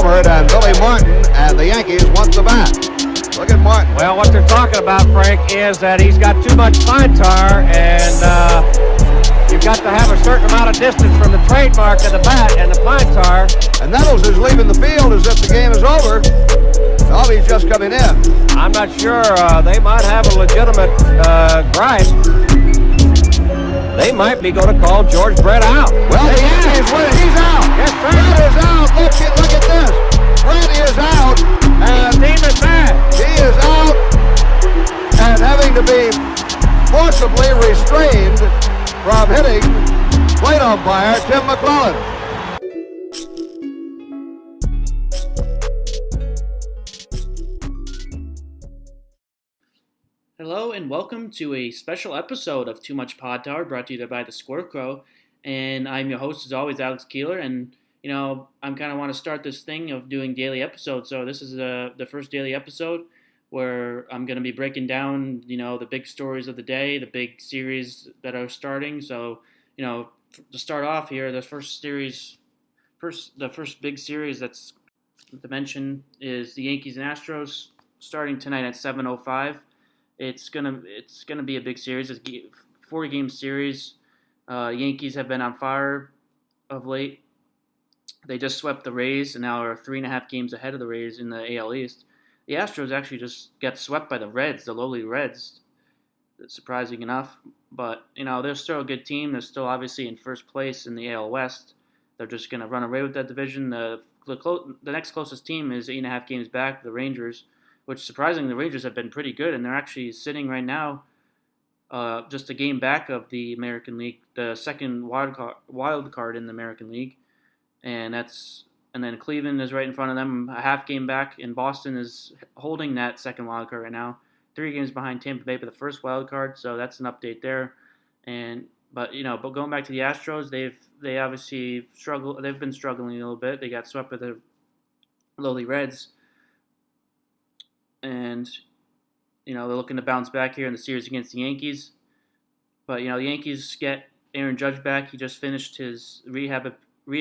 Alford and Billy Martin, and the Yankees want the bat. Look at Martin. Well, what they're talking about, Frank, is that he's got too much fine tar, and you've got to have a certain amount of distance from the trademark of the bat and the fine tar. And Nettles is leaving the field as if the game is over. He's just coming in. I'm not sure. They might have a legitimate gripe. They might be going to call George Brett out. Well, the Yankees win. He's out. Yes, Brett is out. Look at this. Brett is out. And team is mad. He is out and having to be forcibly restrained from hitting plate umpire Tim McClellan. Hello and welcome to a special episode of Too Much Pod Tower, brought to you by the Squirrelcrow. And I'm your host, as always, Alex Keeler. And I'm kind of want to start this thing of doing daily episodes. So this is the first daily episode where I'm going to be breaking down, the big stories of the day, the big series that are starting. So, to start off here, the first big series that's to mention is the Yankees and Astros starting tonight at 7:05. It's gonna be a big series. It's a 4-game series. Yankees have been on fire of late. They just swept the Rays and now are 3.5 games ahead of the Rays in the AL East. The Astros actually just got swept by the Reds, the lowly Reds. That's surprising enough. But, they're still a good team. They're still obviously in first place in the AL West. They're just going to run away with that division. The next closest team is 8.5 games back, the Rangers, which surprisingly the Rangers have been pretty good, and they're actually sitting right now just a game back of the American League, the second wild card in the American League. And then Cleveland is right in front of them, a half game back, and Boston is holding that second wild card right now, 3 games behind Tampa Bay for the first wild card. So that's an update there. But going back to the Astros, they obviously struggle. They've been struggling a little bit. They got swept by the lowly Reds, and they're looking to bounce back here in the series against the Yankees. But the Yankees get Aaron Judge back. He just finished his rehab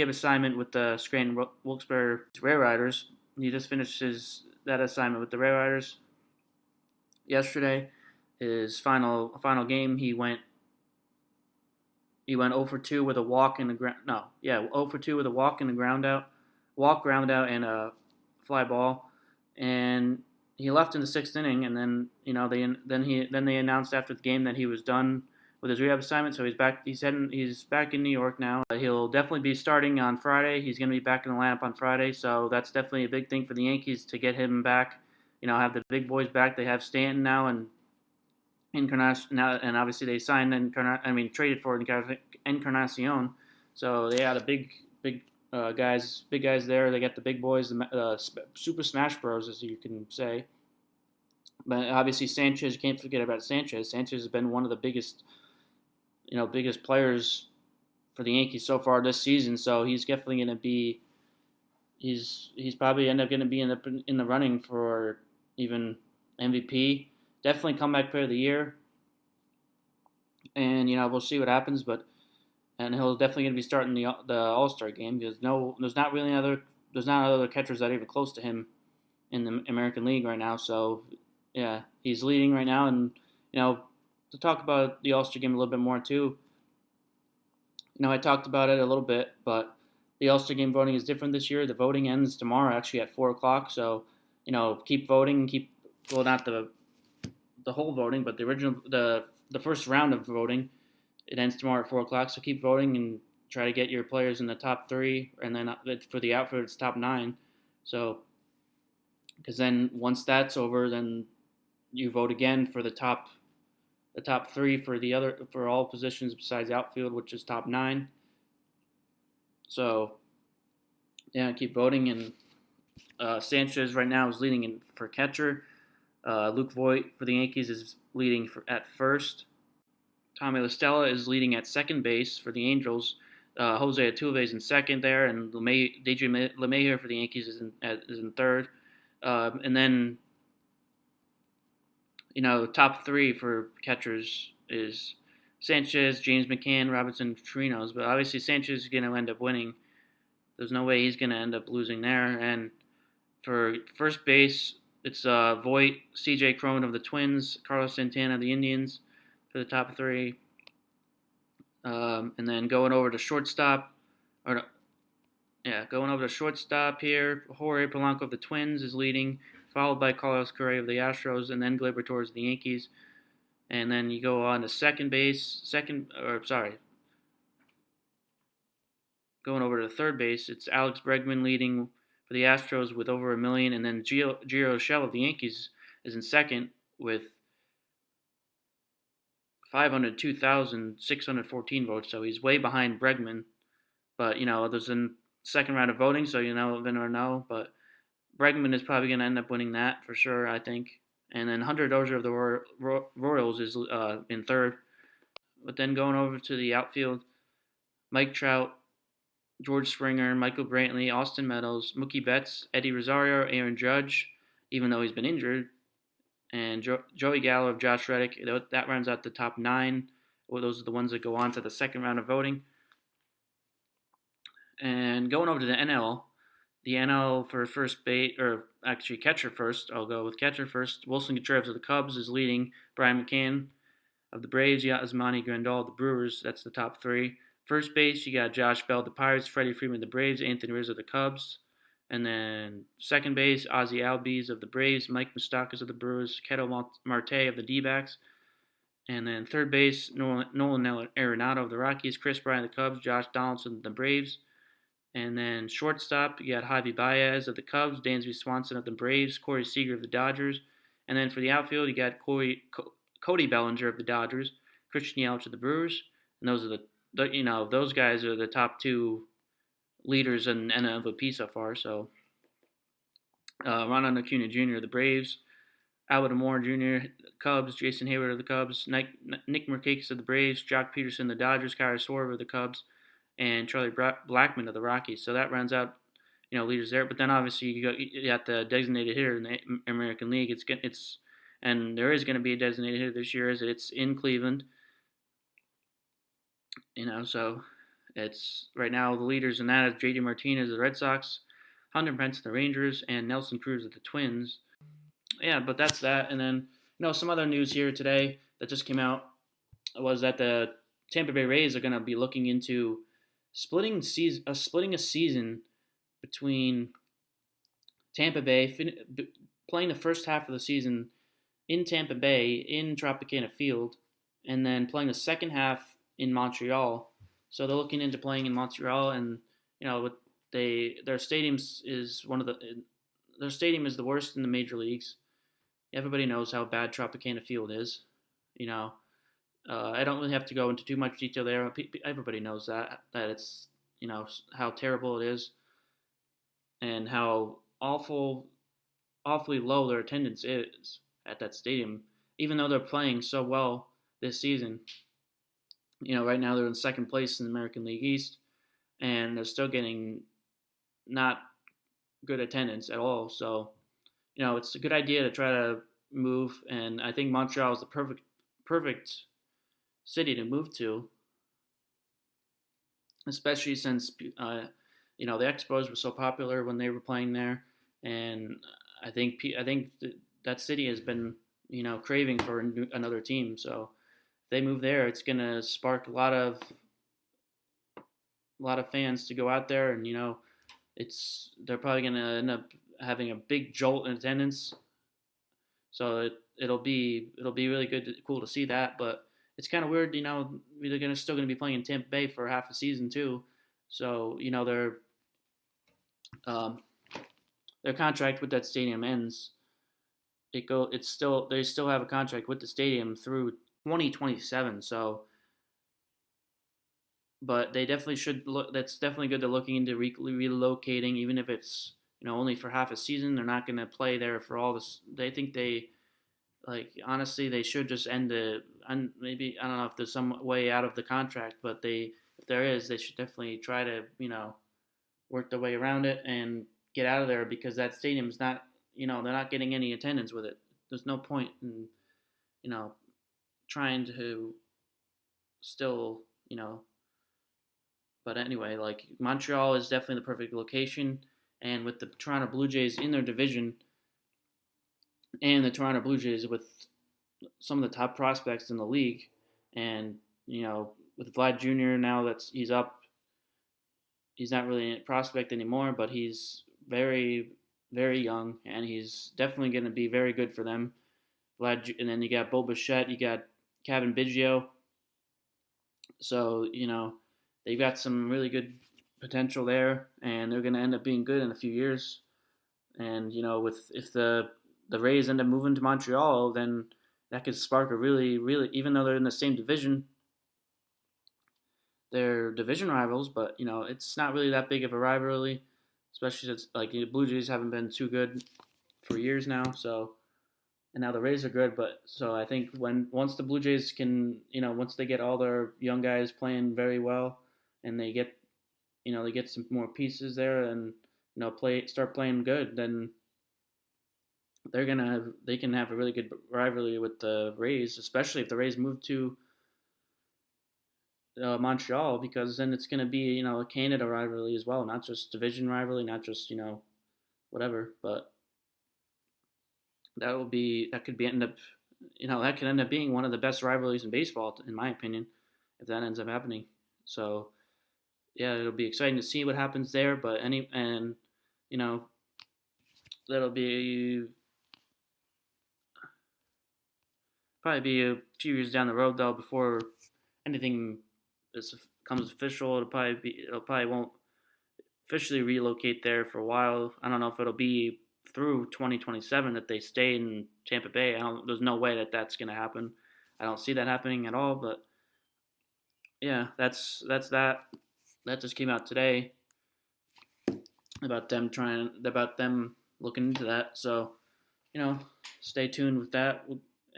assignment with the Scranton Wilkes-Barre Ray Riders. He just finished that assignment with the Ray Riders yesterday. His final game, he went 0 for 2 with a walk in the ground. 0 for 2 with a walk in the ground out, ground out, and a fly ball. And he left in the 6th inning, and then they announced after the game that he was done with his rehab assignment, so he's back. He's back in New York now. He'll definitely be starting on Friday. He's going to be back in the lineup on Friday, so that's definitely a big thing for the Yankees to get him back. Have the big boys back. They have Stanton now and Encarnacion now, and obviously they signed traded for Encarnacion. So they had a big guys there. They got the big boys, the Super Smash Bros, as you can say. But obviously Sanchez, you can't forget about Sanchez. Sanchez has been one of the biggest players for the Yankees so far this season. So he's definitely going to be. He's probably end up going to be in the running for even MVP. Definitely comeback player of the year. And we'll see what happens, and he'll definitely going to be starting the All-Star game because there's not other catchers that are even close to him in the American League right now. So yeah, he's leading right now, and to talk about the All-Star game a little bit more too. I talked about it a little bit, but the All-Star game voting is different this year. The voting ends tomorrow, actually at 4:00. So keep voting, not the whole voting, but the first round of voting. It ends tomorrow at 4:00, so keep voting and try to get your players in the top 3, and then for the outfield, it's top 9. So, because then once that's over, then you vote again for the top 3 for all positions besides outfield, which is top 9. So, yeah, keep voting. And Sanchez right now is leading for catcher. Luke Voit for the Yankees is leading at first. Tommy La Stella is leading at second base for the Angels. Jose Altuve is in second there, and Adrian LeMahieu for the Yankees is in third. And then, the top 3 for catchers is Sanchez, James McCann, Robinson, Trinos. But obviously Sanchez is going to end up winning. There's no way he's going to end up losing there. And For first base, it's Voit, C.J. Cron of the Twins, Carlos Santana of the Indians for the top three. And then going over to shortstop, going over to shortstop here, Jorge Polanco of the Twins is leading, followed by Carlos Correa of the Astros, and then Gleyber Torres of the Yankees. And then you go on to second base, going over to third base, it's Alex Bregman leading for the Astros with over 1 million, and then Gio Urshela of the Yankees is in second with 502,614 votes, so he's way behind Bregman. But, there's a second round of voting, so then or no. But Bregman is probably going to end up winning that for sure, I think. And then Hunter Dozier of the Royals is in third. But then going over to the outfield, Mike Trout, George Springer, Michael Brantley, Austin Meadows, Mookie Betts, Eddie Rosario, Aaron Judge, even though he's been injured, and Joey Gallo of Josh Reddick. That rounds out the top 9. Well, those are the ones that go on to the second round of voting. And going over to the NL for first base, or actually catcher first, I'll go with catcher first. Wilson Contreras of the Cubs is leading. Brian McCann of the Braves, Yasmani Grandal of the Brewers. That's the top 3. First base, you got Josh Bell of the Pirates, Freddie Freeman of the Braves, Anthony Rizzo of the Cubs. And then second base, Ozzie Albies of the Braves, Mike Moustakas of the Brewers, Ketel Marte of the D-backs. And then third base, Nolan Arenado of the Rockies, Chris Bryant of the Cubs, Josh Donaldson of the Braves. And then shortstop, you got Javi Baez of the Cubs, Dansby Swanson of the Braves, Corey Seager of the Dodgers. And then for the outfield, you got Cody Bellinger of the Dodgers, Christian Yelich of the Brewers. And those are those guys are the top 2 leaders in MVP so far. So Ronald Acuna Jr. of the Braves, Albert Amore Jr. Cubs, Jason Hayward of the Cubs, Nick Markakis of the Braves, Jock Peterson of the Dodgers, Kyrie Sorver of the Cubs, and Charlie Blackmon of the Rockies. So that rounds out leaders there. But then obviously you got the designated hitter in the American League. And there is going to be a designated hitter this year as it's in Cleveland. So it's right now the leaders in that is J.D. Martinez of the Red Sox, Hunter Pence of the Rangers, and Nelson Cruz of the Twins. Yeah, but that's that. And then, some other news here today that just came out was that the Tampa Bay Rays are going to be looking into splitting a season between Tampa Bay, playing the first half of the season in Tampa Bay in Tropicana Field, and then playing the second half in Montreal. So they're looking into playing in Montreal, and their stadium is the worst in the major leagues. Everybody knows how bad Tropicana Field is. I don't really have to go into too much detail there. Everybody knows that it's how terrible it is, and how awfully low their attendance is at that stadium, even though they're playing so well this season. Right now they're in second place in the American League East, and they're still getting not good attendance at all. So, it's a good idea to try to move, and I think Montreal is the perfect city to move to, especially since the Expos were so popular when they were playing there, and I think that city has been craving for another team. So if they move there, it's gonna spark a lot of fans to go out there, and they're probably gonna end up having a big jolt in attendance. So it'll be really cool to see that, but it's kind of weird, they're still gonna be playing in Tampa Bay for half a season too. So their contract with that stadium ends. They still have a contract with the stadium through 2027. So, but they definitely should look. That's definitely good. They're looking into relocating, even if it's only for half a season. They're not going to play there for all this. They think honestly, they should just end maybe I don't know if there's some way out of the contract, but if there is, they should definitely try to work their way around it and get out of there, because that stadium's not they're not getting any attendance with it. There's no point in trying to still But anyway, Montreal is definitely the perfect location. and with the Toronto Blue Jays in their division, and the Toronto Blue Jays with some of the top prospects in the league, and with Vlad Jr. now that he's up, he's not really a prospect anymore, but he's very, very young, and he's definitely going to be very good for them. And then you got Bo Bichette, you got Kevin Biggio. So, they've got some really good potential there, and they're going to end up being good in a few years. And, if the Rays end up moving to Montreal, then that could spark a really, really, even though they're in the same division, they're division rivals, but, it's not really that big of a rivalry, especially since, the Blue Jays haven't been too good for years now, so, and now the Rays are good, but, so I think once the Blue Jays can, once they get all their young guys playing very well, and they get some more pieces there, and, start playing good, then they can have a really good rivalry with the Rays, especially if the Rays move to Montreal, because then it's going to be a Canada rivalry as well, not just division rivalry, not just whatever, but that could end up being one of the best rivalries in baseball, in my opinion, if that ends up happening. So yeah, it'll be exciting to see what happens there, but that'll be probably be a few years down the road though before anything comes official. It'll probably won't officially relocate there for a while. I don't know if it'll be through 2027 that they stay in Tampa Bay. There's no way that that's going to happen. I don't see that happening at all. But yeah, that's that. That just came out today about them looking into that. So stay tuned with that.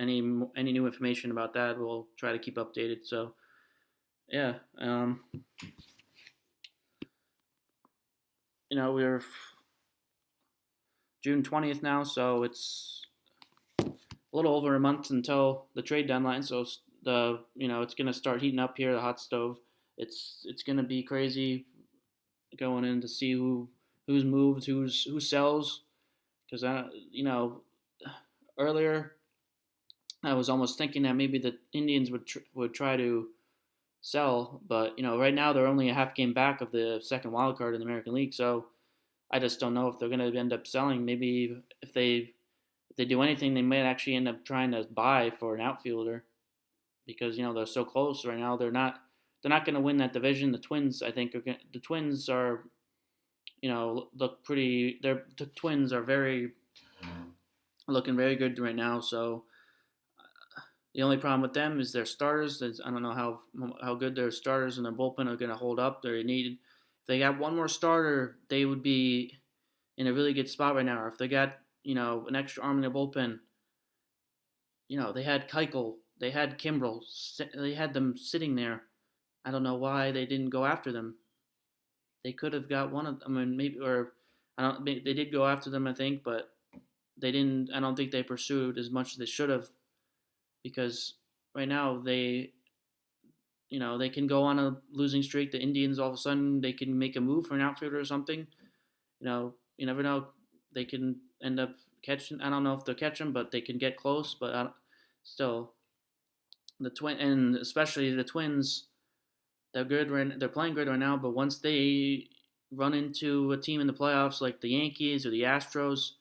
Any new information about that, we'll try to keep updated. So yeah, we're June 20th now, so it's a little over a month until the trade deadline. So it's going to start heating up here, the hot stove. It's going to be crazy going in to see who's moved, who sells, because earlier I was almost thinking that maybe the Indians would try to sell, but right now they're only a half game back of the second wild card in the American League, so I just don't know if they're going to end up selling. Maybe if they do anything, they might actually end up trying to buy for an outfielder, because they're so close right now. They're not going to win that division. The Twins, I think, the Twins are look pretty. The Twins are looking very good right now. So the only problem with them is their starters. I don't know how good their starters and their bullpen are going to hold up. If they got one more starter, they would be in a really good spot right now. Or if they got an extra arm in their bullpen, they had Keuchel, they had Kimbrel, they had them sitting there. I don't know why they didn't go after them. They could have got one of them, they did go after them, I think, but they didn't. I don't think they pursued as much as they should have, because right now they can go on a losing streak. The Indians, all of a sudden, they can make a move for an outfielder or something. You never know. They can end up catching. I don't know if they'll catch them, but they can get close. But still, and especially the Twins, they're good. They're playing good right now. But once they run into a team in the playoffs like the Yankees or the Astros,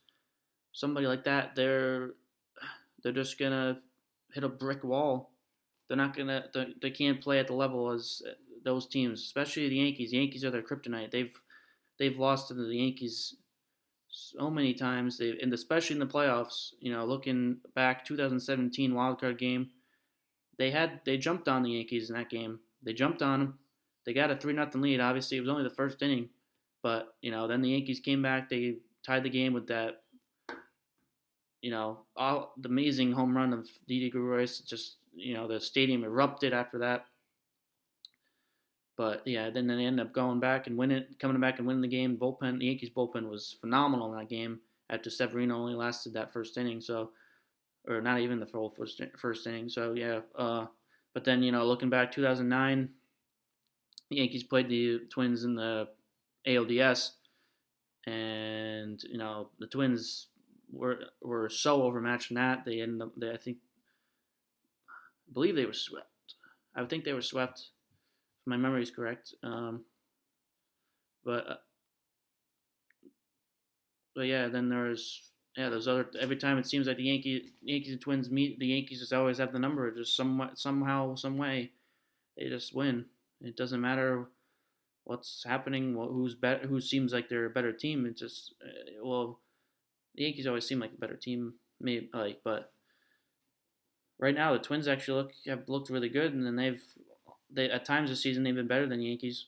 somebody like that, they're just gonna hit a brick wall. They can't play at the level as those teams, especially the Yankees. The Yankees are their kryptonite. They've lost to the Yankees so many times, and especially in the playoffs. Looking back, 2017 wild card game, they jumped on the Yankees in that game. They jumped on them. They got a 3-0 lead. Obviously, it was only the first inning, but then the Yankees came back. They tied the game with that. The amazing home run of Didi Gregorius. Just the stadium erupted after that. But yeah, then they ended up coming back and winning the game. The Yankees bullpen was phenomenal in that game. After Severino only lasted that first inning, or not even the full first inning. So yeah, but then looking back, 2009, the Yankees played the Twins in the ALDS, and the Twins were so overmatched in that they ended up. I believe they were swept. I think they were swept. If my memory is correct. But yeah, then there's other. Every time it seems like the Yankees and Twins meet, the Yankees just always have the number. Just somehow, some way, they just win. It doesn't matter what's happening, who's better, who seems like they're a better team. It's just the Yankees always seem like a better team, maybe but right now the Twins actually have looked really good, and then they at times this season they've been better than the Yankees,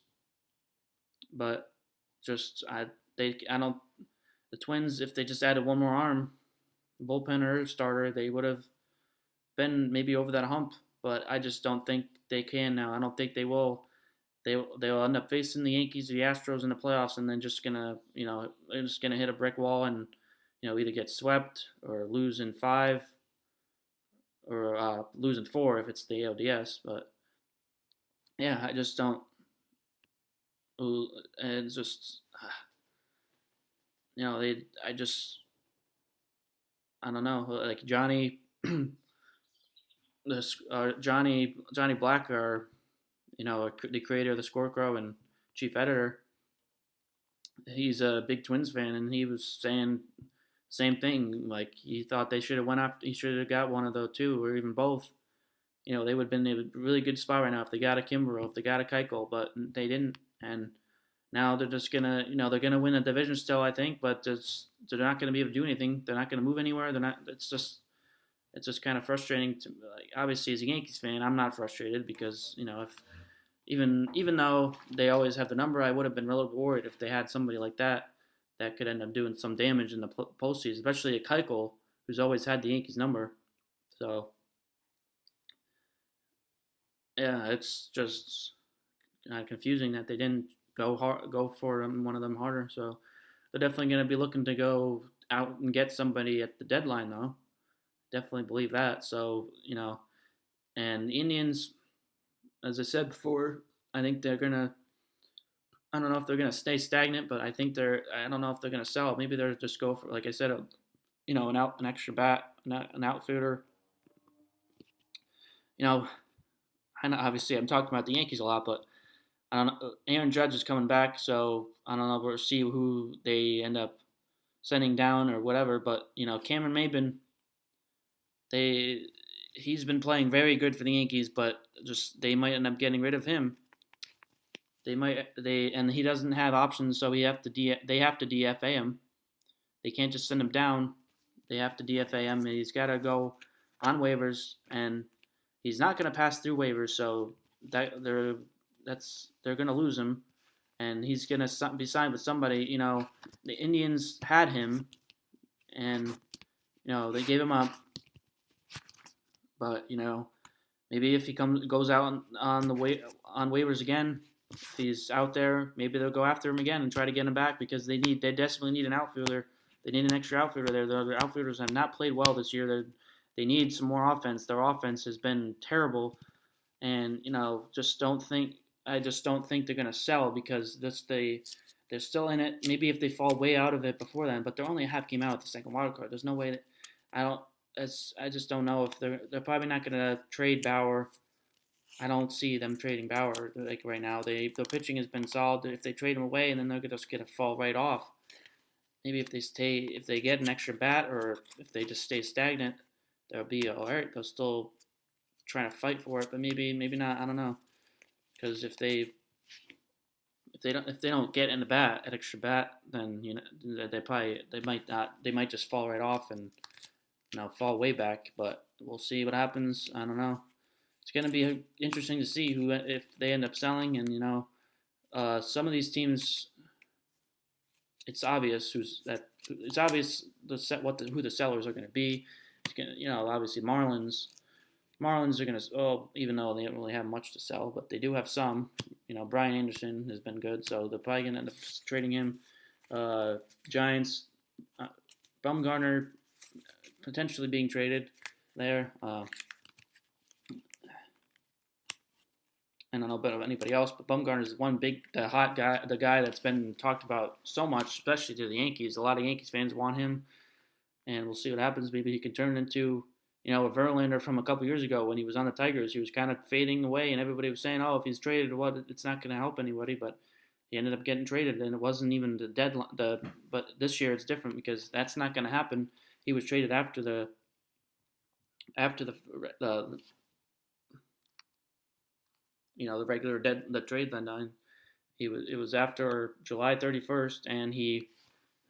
but just I don't the Twins, if they just added one more arm, bullpen or starter, they would have been maybe over that hump. But I just don't think they can now. I don't think they will. They'll end up facing the Yankees or the Astros in the playoffs, and then they're just gonna hit a brick wall and either get swept or lose in 5 or lose in 4 if it's the ALDS. But yeah, I just don't. It's just I don't know, like Johnny Johnny Black, the creator of the Scorecrow and chief editor. He's a big Twins fan, and he was saying the same thing. Like he thought they should have went after. He should have got one of the two, or even both. They would have been in a really good spot right now if they got a Kimbrel, if they got a Keuchel, but they didn't. And now they're just gonna, they're gonna win the division still, I think, but they're not gonna be able to do anything. They're not gonna move anywhere. They're not. It's just kind of frustrating to, like, obviously as a Yankees fan, I'm not frustrated because if even though they always have the number, I would have been really worried if they had somebody like that could end up doing some damage in the postseason, especially a Keuchel who's always had the Yankees number. So yeah, it's just kind of confusing that they didn't go for one of them harder. So they're definitely going to be looking to go out and get somebody at the deadline, though. Definitely believe that. So and the Indians, as I said before, I think they're gonna. I don't know if they're gonna stay stagnant, but I think I don't know if they're gonna sell. Maybe they're just go for, like I said, an extra bat, an outfielder. I know obviously I'm talking about the Yankees a lot, but I don't know. Aaron Judge is coming back, so I don't know. We'll see who they end up sending down or whatever. But Cameron Maybin, he's been playing very good for the Yankees, but just they might end up getting rid of him. And he doesn't have options, so they have to DFA him. They can't just send him down. They have to DFA him. He's got to go on waivers, and he's not going to pass through waivers, so they're going to lose him, and he's going to be signed with somebody. The Indians had him, and they gave him up. But maybe if he goes out on waivers again, if he's out there, maybe they'll go after him again and try to get him back because they desperately need an outfielder. They need an extra outfielder there. The other outfielders have not played well this year. They need some more offense. Their offense has been terrible, and I just don't think they're gonna sell because they're still in it. Maybe if they fall way out of it before then, but they're only a half game out with the second wild card. There's no way that I just don't know if they're probably not gonna trade Bauer. I don't see them trading Bauer like right now. The pitching has been solid. If they trade him away, and then they're just gonna fall right off. Maybe if they get an extra bat, or if they just stay stagnant, they'll be all right. They'll still trying to fight for it, but maybe not. I don't know, because if they don't get an extra bat, then they might just fall right off and fall way back. But we'll see what happens. I don't know. It's going to be interesting to see if they end up selling, and some of these teams. It's obvious who the sellers are going to be. It's going obviously Marlins. Marlins are going to, even though they don't really have much to sell, but they do have some. Brian Anderson has been good, so they're probably going to end up trading him. Giants, Bumgarner potentially being traded there. I don't know about anybody else, but Bumgarner is the hot guy, the guy that's been talked about so much, especially to the Yankees. A lot of Yankees fans want him, and we'll see what happens. Maybe he can turn into, a Verlander from a couple years ago when he was on the Tigers. He was kind of fading away, and everybody was saying, "Oh, if he's traded, it's not going to help anybody." But he ended up getting traded, and it wasn't even the deadline. But this year it's different because that's not going to happen. He was traded after the the regular the trade deadline. It was after July 31st, and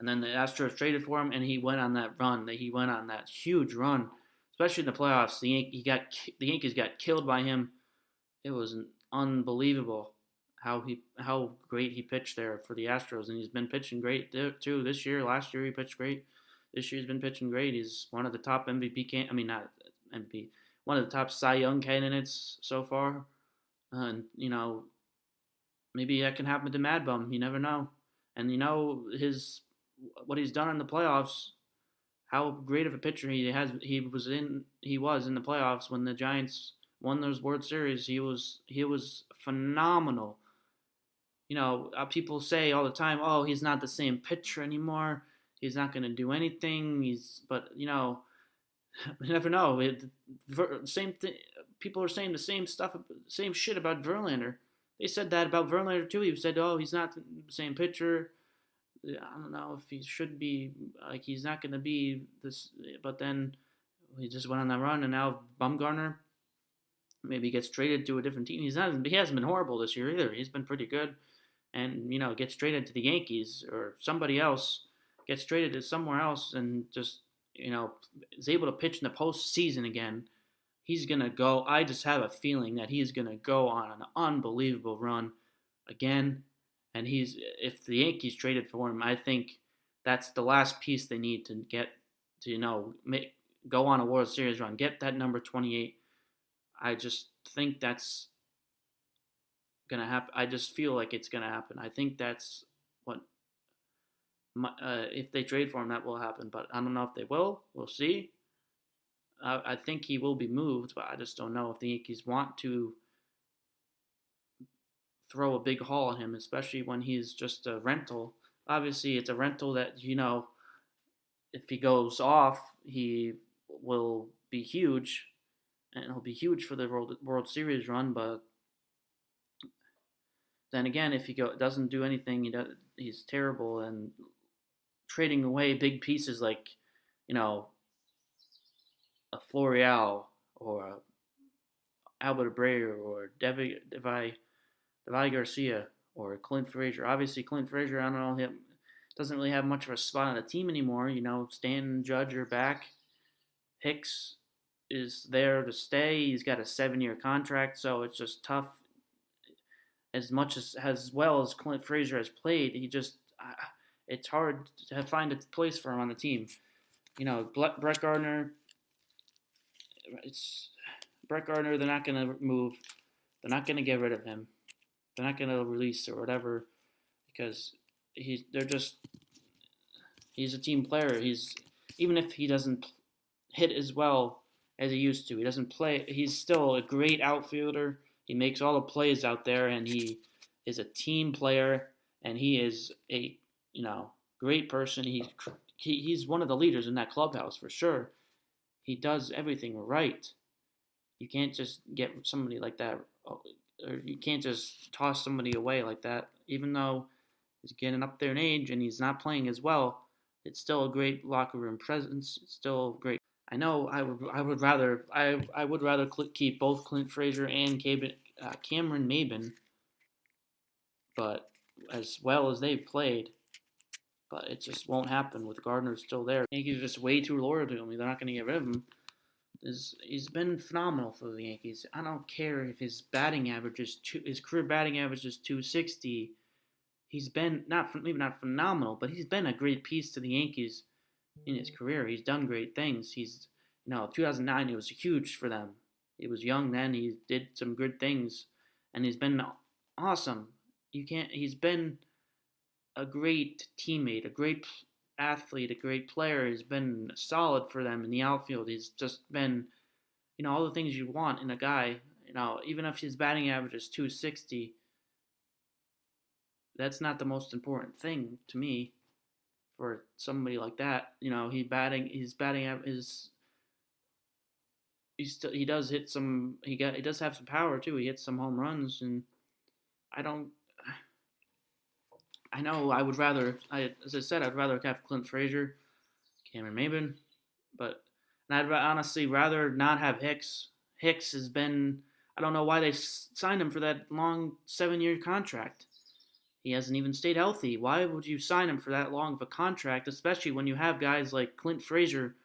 then the Astros traded for him, and he went on that run. He went on that huge run, especially in the playoffs. The Yankees got killed by him. It was unbelievable how great he pitched there for the Astros, and he's been pitching great too this year. Last year he pitched great. This year he's been pitching great. He's one of the top not MVP, one of the top Cy Young candidates so far. And maybe that can happen to Mad Bum. You never know. And what he's done in the playoffs, how great of a pitcher he has. He was in the playoffs when the Giants won those World Series. He was phenomenal. People say all the time, "Oh, he's not the same pitcher anymore. He's not going to do anything." But you never know. Same thing. People are saying the same shit about Verlander. They said that about Verlander too. He said, "Oh, he's not the same pitcher. I don't know if he should be. Like, he's not going to be this." But then he just went on that run, and now Bumgarner maybe gets traded to a different team. He hasn't been horrible this year either. He's been pretty good, and gets traded to the Yankees or somebody else, gets traded to somewhere else, and just is able to pitch in the postseason again. He's going to go. I just have a feeling that he's going to go on an unbelievable run again. And if the Yankees traded for him, I think that's the last piece they need to get to, go on a World Series run, get that number 28. I just think that's going to happen. I just feel like it's going to happen. I think that's what, if they trade for him, that will happen. But I don't know if they will. We'll see. I think he will be moved, but I just don't know if the Yankees want to throw a big haul at him, especially when he's just a rental. Obviously, it's a rental that, if he goes off, he will be huge, and he'll be huge for the World Series run. But then again, if he doesn't do anything, he's terrible. And trading away big pieces like, a Florial or a Albert Abreu or Devi Garcia or Clint Frazier. Obviously, Clint Frazier, I don't know, him doesn't really have much of a spot on the team anymore. Stanton and Judge are back. Hicks is there to stay. He's got a 7-year contract, so it's just tough. As well as Clint Frazier has played, it's hard to find a place for him on the team. Brett Gardner. Brett Gardner. They're not going to move. They're not going to get rid of him. They're not going to release or whatever because he's a team player. Even if he doesn't hit as well as he used to, he doesn't play. He's still a great outfielder. He makes all the plays out there, and he is a team player, and he is a great person. He's one of the leaders in that clubhouse for sure. He does everything right. You can't just get somebody like that, or you can't just toss somebody away like that. Even though he's getting up there in age and he's not playing as well, it's still a great locker room presence. It's still great. I know I would rather keep both Clint Frazier and Cameron Maybin, but as well as they've played. But it just won't happen with Gardner still there. Yankees are just way too loyal to him. They're not going to get rid of him. He's been phenomenal for the Yankees. I don't care if his his career batting average is 260. He's been maybe not phenomenal, but he's been a great piece to the Yankees in his career. He's done great things. 2009 it was huge for them. He was young then. He did some good things, and he's been awesome. He's been a great teammate, a great athlete, a great player. He's been solid for them in the outfield. He's just been, all the things you want in a guy, even if his batting average is 260, that's not the most important thing to me for somebody like that. His batting average is he does hit some he does have some power too. He hits some home runs, and I don't. I know I would rather, as I said, I'd rather have Clint Frazier, Cameron Maybin, but I'd honestly rather not have Hicks. Hicks has been, I don't know why they signed him for that long 7-year contract. He hasn't even stayed healthy. Why would you sign him for that long of a contract, especially when you have guys like Clint Frazier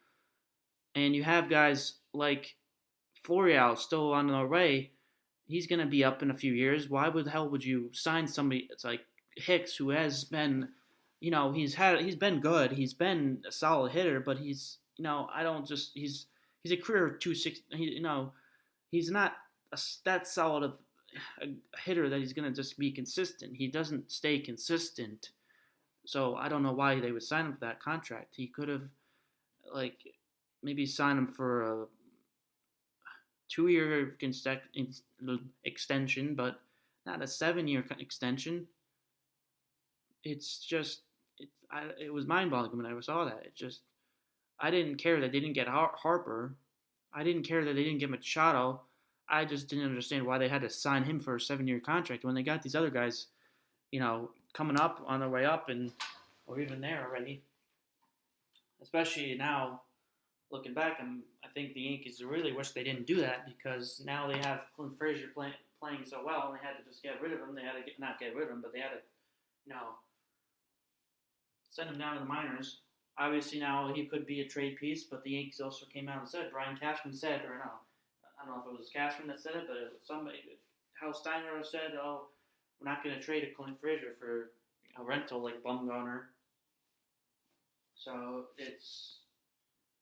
and you have guys like Florial still on the way? He's going to be up in a few years. Why the hell would you sign somebody? It's like Hicks, who has been, he's been good. He's been a solid hitter, but he's a career 260. He's not that solid of a hitter that he's gonna just be consistent. He doesn't stay consistent. So I don't know why they would sign him for that contract. He could have, maybe signed him for a 2-year extension, but not a 7-year extension. It's just, it was mind-boggling when I saw that. I didn't care that they didn't get Harper. I didn't care that they didn't get Machado. I just didn't understand why they had to sign him for a 7-year contract when they got these other guys, coming up on their way up or even there already. Especially now, looking back, I think the Yankees really wish they didn't do that, because now they have Clint Frazier playing so well, and they had to just get rid of him. They had to not get rid of him, but they had to, send him down to the minors. Obviously now he could be a trade piece, but the Yankees also came out and said, Brian Cashman said, or no, I don't know if it was Cashman that said it, but it was somebody, Hal Steiner said, we're not going to trade a Clint Frazier for a rental like Bumgarner. So it's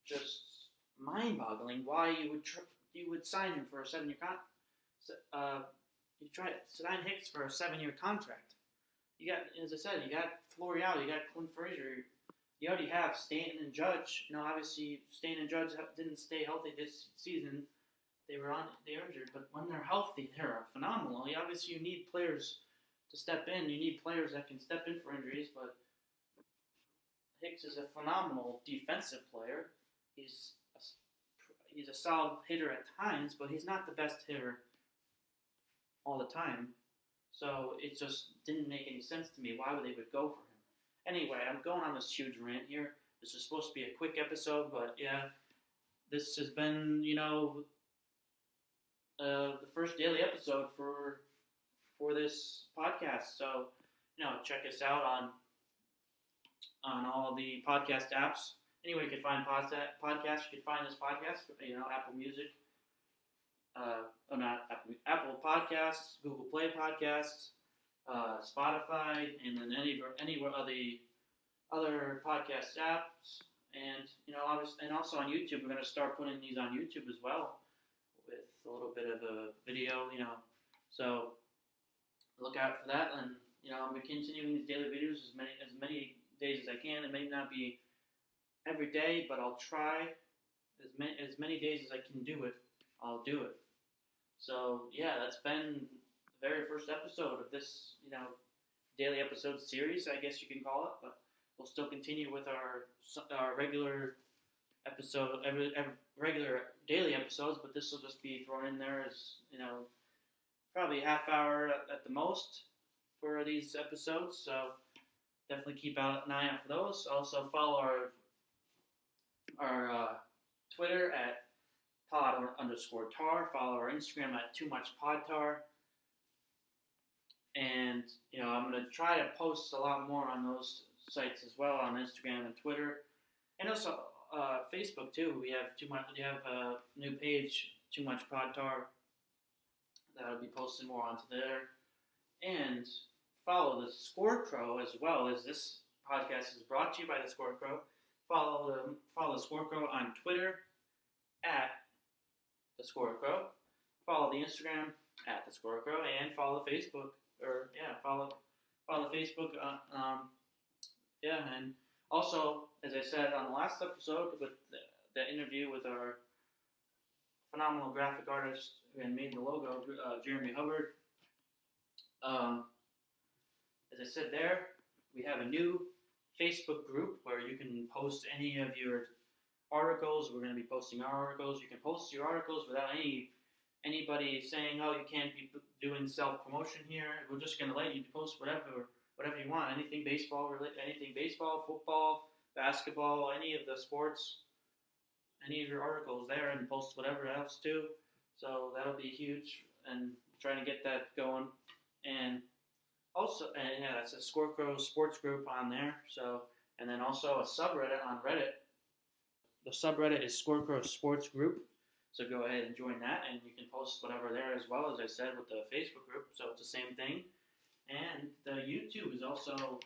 just mind-boggling why you would sign him for a 7-year contract. You try to sign Hicks for a 7-year contract. You got, as I said, you got Florial, you got Clint Frazier. You already have Stanton and Judge. Obviously Stanton and Judge didn't stay healthy this season. They were injured, but when they're healthy, they're phenomenal. Obviously, you need players to step in. You need players that can step in for injuries, but Hicks is a phenomenal defensive player. He's a solid hitter at times, but he's not the best hitter all the time. So it just didn't make any sense to me. Why would they go for him? Anyway, I'm going on this huge rant here. This is supposed to be a quick episode, but yeah, this has been, the first daily episode for this podcast. So, check us out on all the podcast apps. Anywhere you can find podcasts, you can find this podcast. Apple Music, Apple Podcasts, Google Play Podcasts, Spotify, and then any of the other podcast apps, and and also on YouTube. We're going to start putting these on YouTube as well, with a little bit of a video, So look out for that, and I'm going to continue these daily videos as many days as I can. It may not be every day, but I'll try as many days as I can do it. I'll do it. So yeah, that's been the very first episode of this, daily episode series, I guess you can call it. But we'll still continue with our regular episode, regular daily episodes. But this will just be thrown in there as probably a half hour at the most for these episodes. So definitely keep an eye out for those. Also follow our Twitter at pod_tar. Follow our Instagram at TooMuchPodTar. And, I'm going to try to post a lot more on those sites as well, on Instagram and Twitter. And also Facebook, too. We have a new page, TooMuchPodTar, that'll be posting more onto there. And follow the Scorecrow as well, as this podcast is brought to you by the Scorecrow. Follow the Scorecrow on Twitter at the Scorecrow. Follow the Instagram at the Scorecrow, and follow the Facebook. Follow the Facebook. And also, as I said on the last episode with the interview with our phenomenal graphic artist and made the logo, Jeremy Hubbard. As I said there, we have a new Facebook group where you can post any of your articles. We're going to be posting our articles. You can post your articles without anybody saying, "Oh, you can't be doing self-promotion here." We're just going to let you post whatever you want. Anything baseball related, anything baseball, football, basketball, any of the sports, any of your articles there, and post whatever else too. So that'll be huge, and trying to get that going. And also, that's a Scorecrow Sports group on there. So, and then also a subreddit on Reddit. The subreddit is Scorecrow Sports Group. So go ahead and join that, and you can post whatever there as well, as I said, with the Facebook group. So it's the same thing. And the YouTube is also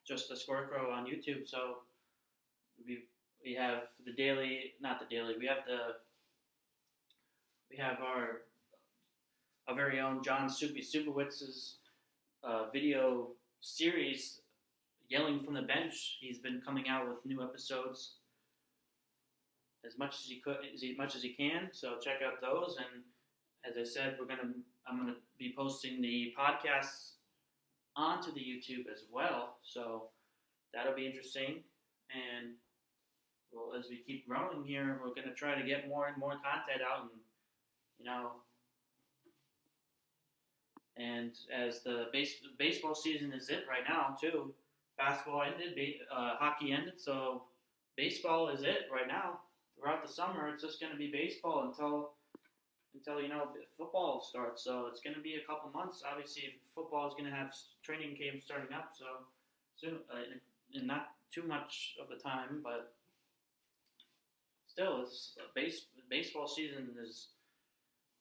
just a Scorecrow on YouTube. So we have the daily, not the daily. We have our very own John Supowitz's video series, Yelling from the Bench. He's been coming out with new episodes as much as he can. So check out those. And as I said, I'm gonna be posting the podcasts onto the YouTube as well. So that'll be interesting. And well, as we keep growing here, we're gonna try to get more and more content out, and and as the baseball season is it right now too. Basketball ended, hockey ended, so baseball is it right now. Throughout the summer, it's just going to be baseball until football starts. So it's going to be a couple months. Obviously, football is going to have training camp starting up, so soon, and not too much of the time, but still, it's baseball season is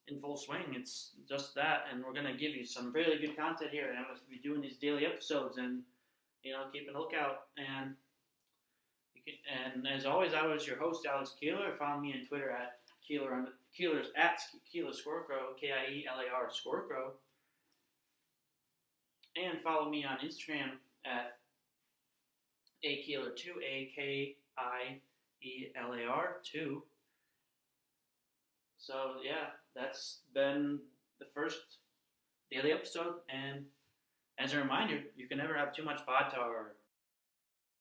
in full swing. It's just that, and we're going to give you some really good content here, and I'm going to be doing these daily episodes, and keep a lookout. And as always, I was your host, Alex Keeler. Follow me on Twitter at Keeler Scorecrow, Kielar Scorecrow, and follow me on Instagram at akeelar2, AKIELAR2. So yeah, that's been the first daily episode. And as a reminder, you can never have too much bad tar